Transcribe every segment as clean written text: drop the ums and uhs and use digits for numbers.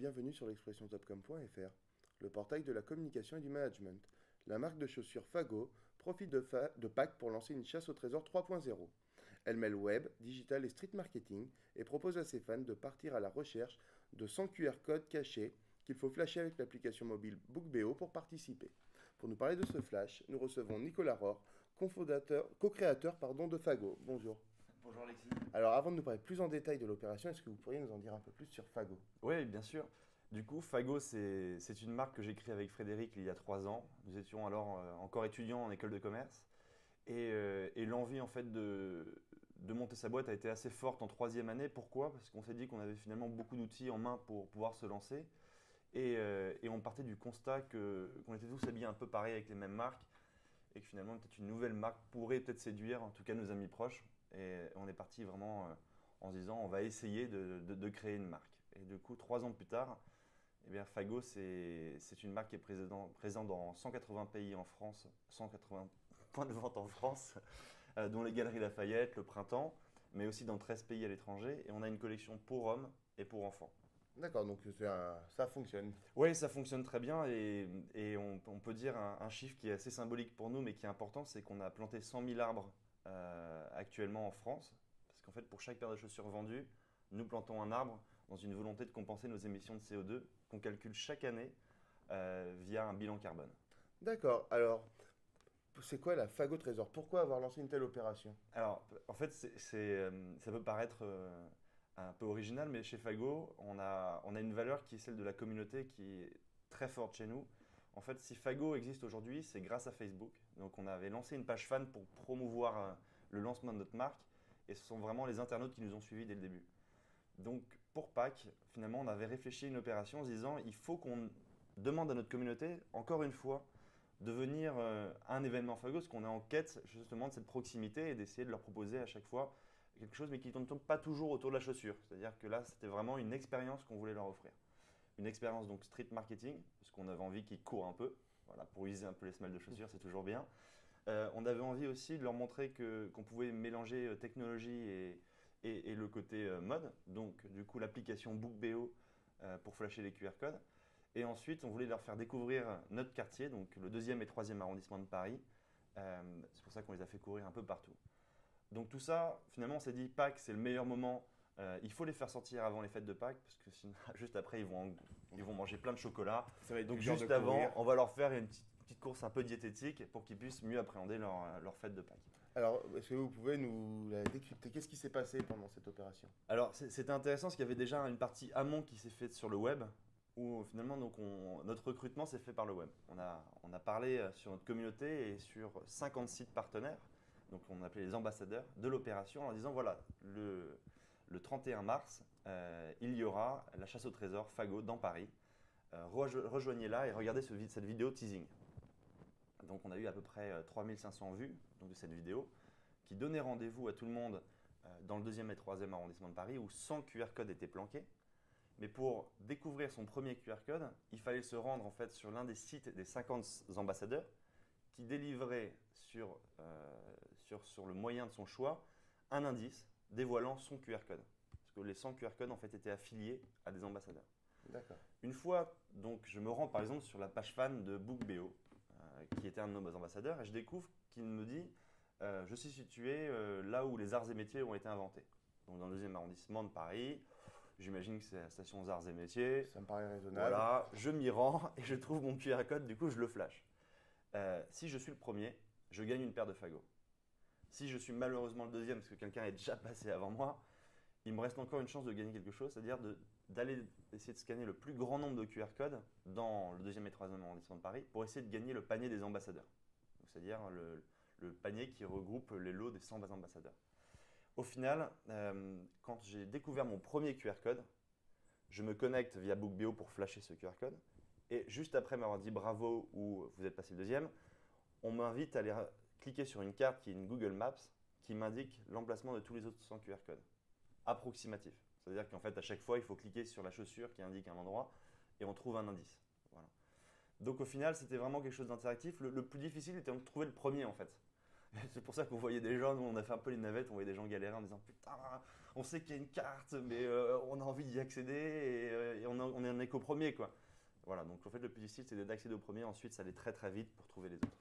bienvenue sur l'expressiontopcom.fr, le portail de la communication et du management. La marque de chaussures Fago profite de Pâques pour lancer une chasse au trésor 3.0. Elle mêle web, digital et street marketing et propose à ses fans de partir à la recherche de 100 QR codes cachés qu'il faut flasher avec l'application mobile BookBeo pour participer. Pour nous parler de ce flash, nous recevons Nicolas Rohr, co-créateur de Fago. Bonjour. Bonjour Alexis. Alors avant de nous parler plus en détail de l'opération, est-ce que vous pourriez nous en dire un peu plus sur Fago? Oui, bien sûr. Du coup, Fago, c'est une marque que j'ai créée avec Frédéric il y a 3 ans. Nous étions alors encore étudiants en école de commerce. Et l'envie en fait de monter sa boîte a été assez forte en 3e année. Pourquoi? Parce qu'on s'est dit qu'on avait finalement beaucoup d'outils en main pour pouvoir se lancer. Et on partait du constat qu'on était tous habillés un peu pareil avec les mêmes marques. Et que finalement, peut-être une nouvelle marque pourrait peut-être séduire, en tout cas nos amis proches. Et on est parti vraiment en se disant on va essayer de créer une marque. Et du coup, 3 ans plus tard, eh bien, Fago, c'est une marque qui est présente dans 180 pays en France, 180 points de vente en France, dont les Galeries Lafayette, le Printemps, mais aussi dans 13 pays à l'étranger. Et on a une collection pour hommes et pour enfants. D'accord, donc ça fonctionne. Oui, ça fonctionne très bien et on peut dire un chiffre qui est assez symbolique pour nous, mais qui est important, c'est qu'on a planté 100 000 arbres actuellement en France. Parce qu'en fait, pour chaque paire de chaussures vendue, nous plantons un arbre dans une volonté de compenser nos émissions de CO2 qu'on calcule chaque année via un bilan carbone. D'accord, alors c'est quoi la Fago Trésor? Pourquoi avoir lancé une telle opération? Alors, en fait, ça peut paraître un peu original, mais chez Fago, on a une valeur qui est celle de la communauté qui est très forte chez nous. En fait, si Fago existe aujourd'hui, c'est grâce à Facebook. Donc, on avait lancé une page fan pour promouvoir le lancement de notre marque. Et ce sont vraiment les internautes qui nous ont suivis dès le début. Donc, pour Pâques, finalement, on avait réfléchi à une opération en se disant il faut qu'on demande à notre communauté, encore une fois, de venir à un événement Fago, parce qu'on est en quête justement de cette proximité et d'essayer de leur proposer à chaque fois quelque chose, mais qui ne tourne pas toujours autour de la chaussure. C'est-à-dire que là, c'était vraiment une expérience qu'on voulait leur offrir. Une expérience donc street marketing, parce qu'on avait envie qu'ils courent un peu, voilà, pour user un peu les semelles de chaussures, c'est toujours bien. On avait envie aussi de leur montrer qu'on pouvait mélanger technologie et le côté mode. Donc, du coup, l'application BookBeo pour flasher les QR codes. Et ensuite, on voulait leur faire découvrir notre quartier, donc le 2e et 3e arrondissement de Paris. C'est pour ça qu'on les a fait courir un peu partout. Donc tout ça, finalement, on s'est dit Pâques, c'est le meilleur moment. Il faut les faire sortir avant les fêtes de Pâques, parce que sinon, juste après, ils vont manger plein de chocolat. Ça va être Donc dur juste de avant, courir. on va leur faire une petite course un peu diététique pour qu'ils puissent mieux appréhender leur fête de Pâques. Alors, est-ce que vous pouvez nous la décrypter? Qu'est-ce qui s'est passé pendant cette opération? Alors c'était intéressant parce qu'il y avait déjà une partie amont qui s'est faite sur le web, où finalement donc notre recrutement s'est fait par le web. On a parlé sur notre communauté et sur 50 sites partenaires. Donc on appelait les ambassadeurs de l'opération en disant voilà, le 31 mars, il y aura la chasse au trésor Fago dans Paris. Rejoignez-la et regardez cette vidéo teasing. Donc on a eu à peu près 3500 vues donc, de cette vidéo qui donnait rendez-vous à tout le monde dans le 2e et 3e arrondissement de Paris où 100 QR codes étaient planqués. Mais pour découvrir son premier QR code, il fallait se rendre en fait sur l'un des sites des 50 ambassadeurs qui délivrait sur le moyen de son choix un indice dévoilant son QR code. Parce que les 100 QR codes en fait étaient affiliés à des ambassadeurs. D'accord. Une fois, donc, je me rends par exemple sur la page fan de BookBeo, qui était un de nos ambassadeurs, et je découvre qu'il me dit je suis situé là où les arts et métiers ont été inventés. Donc dans le 2e arrondissement de Paris. J'imagine que c'est la station Arts et Métiers. Ça me paraît raisonnable. Voilà, je m'y rends et je trouve mon QR code, du coup je le flash. Si je suis le premier, je gagne une paire de Fago. Si je suis malheureusement le 2e, parce que quelqu'un est déjà passé avant moi, il me reste encore une chance de gagner quelque chose, c'est-à-dire d'aller essayer de scanner le plus grand nombre de QR codes dans le 2e et 3e arrondissement de Paris pour essayer de gagner le panier des ambassadeurs. C'est-à-dire le panier qui regroupe les lots des 100 ambassadeurs. Au final, quand j'ai découvert mon premier QR code, je me connecte via BookBeo pour flasher ce QR code. Et juste après m'avoir dit bravo ou vous êtes passé le 2e, on m'invite à aller cliquer sur une carte qui est une Google Maps qui m'indique l'emplacement de tous les autres 100 QR codes. Approximatif. C'est-à-dire qu'en fait, à chaque fois, il faut cliquer sur la chaussure qui indique un endroit et on trouve un indice. Voilà. Donc au final, c'était vraiment quelque chose d'interactif. Le plus difficile était de trouver le premier en fait. C'est pour ça qu'on voyait des gens, nous on a fait un peu les navettes, on voyait des gens galérer en disant putain, on sait qu'il y a une carte, mais on a envie d'y accéder et on en est qu'au premier, quoi. Voilà, donc en fait, le plus difficile, c'est d'accéder au premier. Ensuite, ça allait très très vite pour trouver les autres.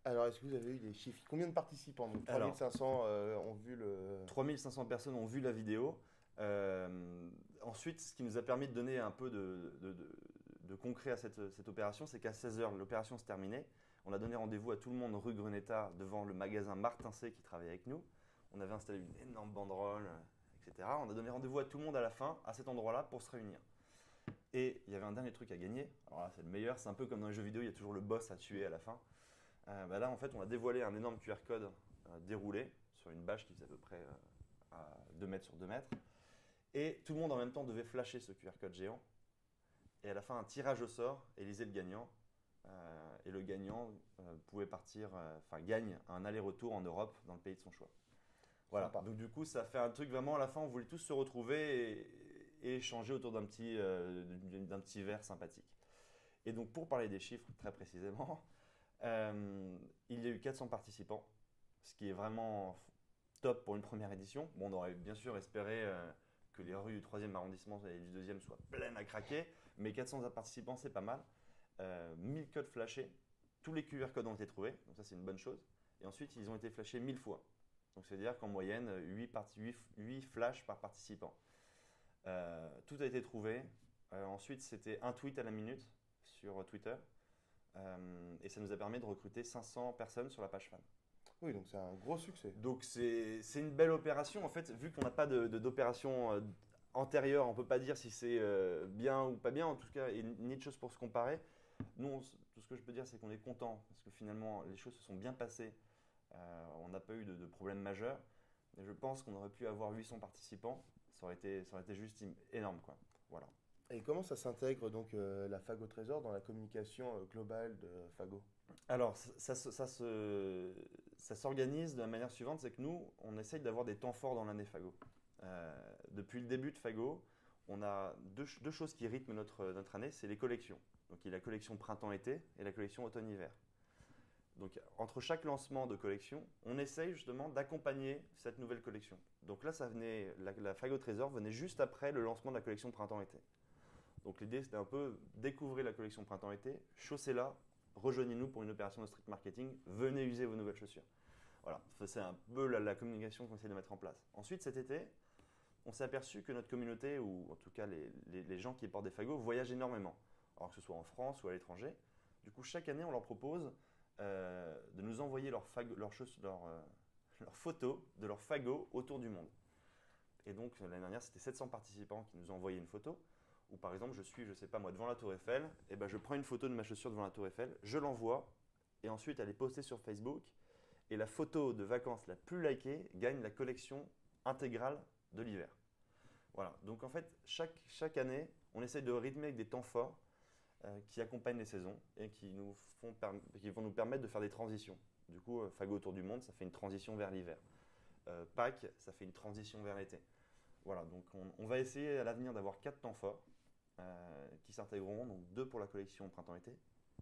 Alors, est-ce que vous avez eu des chiffres? Combien de participants? Donc, Alors, 3500 ont vu le... 3500 personnes ont vu la vidéo. Ensuite, ce qui nous a permis de donner un peu de concret à cette opération, c'est qu'à 16h, l'opération se terminait. On a donné rendez-vous à tout le monde rue Greneta devant le magasin Martin C qui travaille avec nous. On avait installé une énorme banderole, etc. On a donné rendez-vous à tout le monde à la fin, à cet endroit-là, pour se réunir. Et il y avait un dernier truc à gagner. Alors là, c'est le meilleur. C'est un peu comme dans les jeux vidéo, il y a toujours le boss à tuer à la fin. Là, en fait, on a dévoilé un énorme QR code déroulé sur une bâche qui faisait à peu près à 2 mètres sur 2 mètres. Et tout le monde en même temps devait flasher ce QR code géant. Et à la fin, un tirage au sort élisait le gagnant. Et le gagnant pouvait partir, gagne un aller-retour en Europe dans le pays de son choix. Voilà. Sympa. Donc du coup, ça fait un truc vraiment à la fin, on voulait tous se retrouver et échanger autour d'un petit verre sympathique. Et donc pour parler des chiffres très précisément, il y a eu 400 participants, ce qui est vraiment top pour une première édition. Bon, on aurait bien sûr espéré que les rues du 3e arrondissement et du 2e soient pleines à craquer, mais 400 participants, c'est pas mal. 1000 codes flashés, tous les QR codes ont été trouvés, donc ça c'est une bonne chose. Et ensuite, ils ont été flashés 1000 fois. Donc c'est-à-dire qu'en moyenne, 8 flashs par participant. Tout a été trouvé. Ensuite, c'était un tweet à la minute sur Twitter. Et ça nous a permis de recruter 500 personnes sur la page fan. Oui, donc c'est un gros succès. Donc c'est une belle opération. En fait, vu qu'on n'a pas d'opération antérieure, on ne peut pas dire si c'est bien ou pas bien. En tout cas, il n'y a ni de choses pour se comparer. Nous, tout ce que je peux dire, c'est qu'on est content parce que finalement, les choses se sont bien passées. On n'a pas eu de problème majeur. Et je pense qu'on aurait pu avoir 800 participants. Ça aurait été juste énorme, quoi. Voilà. Et comment ça s'intègre donc la Fago Trésor dans la communication globale de Fago? Alors, ça s'organise de la manière suivante, c'est que nous, on essaye d'avoir des temps forts dans l'année Fago. Depuis le début de Fago, on a deux choses qui rythment notre année, c'est les collections. Donc, il y a la collection printemps-été et la collection automne-hiver. Donc, entre chaque lancement de collection, on essaye justement d'accompagner cette nouvelle collection. Donc là, la Fago Trésor venait juste après le lancement de la collection printemps-été. Donc l'idée, c'était un peu découvrir la collection printemps-été, chaussez-la, rejoignez-nous pour une opération de street marketing, venez user vos nouvelles chaussures. Voilà, c'est un peu la communication qu'on essaie de mettre en place. Ensuite, cet été, on s'est aperçu que notre communauté, ou en tout cas les gens qui portent des fagots, voyagent énormément. Alors que ce soit en France ou à l'étranger. Du coup, chaque année, on leur propose de nous envoyer leurs photos de leurs fagots autour du monde. Et donc, l'année dernière, c'était 700 participants qui nous ont envoyé une photo. Ou par exemple, je suis, je sais pas moi, devant la Tour Eiffel, et ben je prends une photo de ma chaussure devant la Tour Eiffel, je l'envoie, et ensuite elle est postée sur Facebook, et la photo de vacances la plus likée gagne la collection intégrale de l'hiver. Voilà, donc en fait, chaque année, on essaie de rythmer avec des temps forts qui accompagnent les saisons et qui vont nous permettre de faire des transitions. Du coup, Fago autour du monde, ça fait une transition vers l'hiver. Pâques, ça fait une transition vers l'été. Voilà, donc on va essayer à l'avenir d'avoir 4 temps forts qui s'intégreront, donc 2 pour la collection printemps-été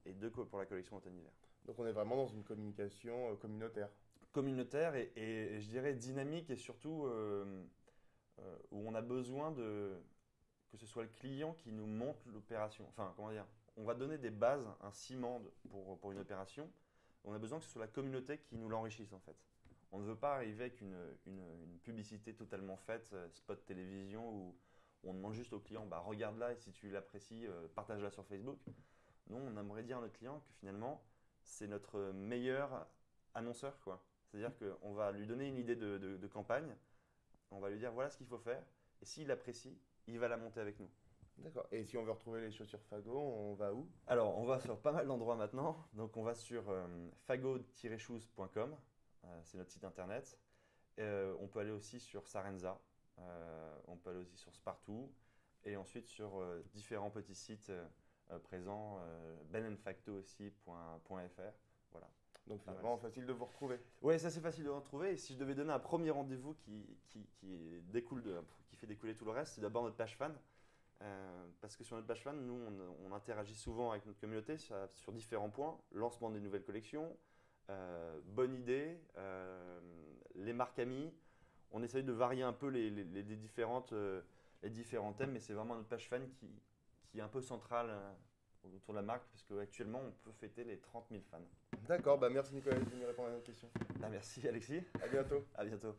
et 2 pour la collection automne-hiver. Donc on est vraiment dans une communication communautaire. Communautaire et je dirais dynamique et surtout où on a besoin que ce soit le client qui nous monte l'opération. Enfin, comment dire, on va donner des bases, un ciment pour une opération. On a besoin que ce soit la communauté qui nous l'enrichisse en fait. On ne veut pas arriver avec une publicité totalement faite, spot télévision, où on demande juste au client, bah, regarde-la et si tu l'apprécies, partage-la sur Facebook. Non, on aimerait dire à notre client que finalement, c'est notre meilleur annonceur, quoi. C'est-à-dire qu'on va lui donner une idée de campagne, on va lui dire voilà ce qu'il faut faire, et s'il apprécie, il va la monter avec nous. D'accord. Et si on veut retrouver les chaussures Fago, on va où? Alors, on va sur pas mal d'endroits maintenant. Donc, on va sur fago-shoes.com, c'est notre site internet. On peut aller aussi sur Sarenza, on peut aller aussi sur Spartoo, et ensuite sur différents petits sites présents, benenfacto aussi.fr. Voilà. Donc c'est vraiment facile de vous retrouver. Oui, ça c'est facile de retrouver. Et si je devais donner un premier rendez-vous qui fait découler tout le reste, c'est d'abord notre page fan. Parce que sur notre page fan, nous, on interagit souvent avec notre communauté sur différents points. Lancement des nouvelles collections, bonne idée, les marques amies. on essaye de varier un peu les différents thèmes, mais c'est vraiment notre page fan qui est un peu centrale autour de la marque, parce qu'actuellement, on peut fêter les 30 000 fans. D'accord, bah merci Nicolas de venir répondre à notre question. Merci Alexis, À bientôt. à bientôt.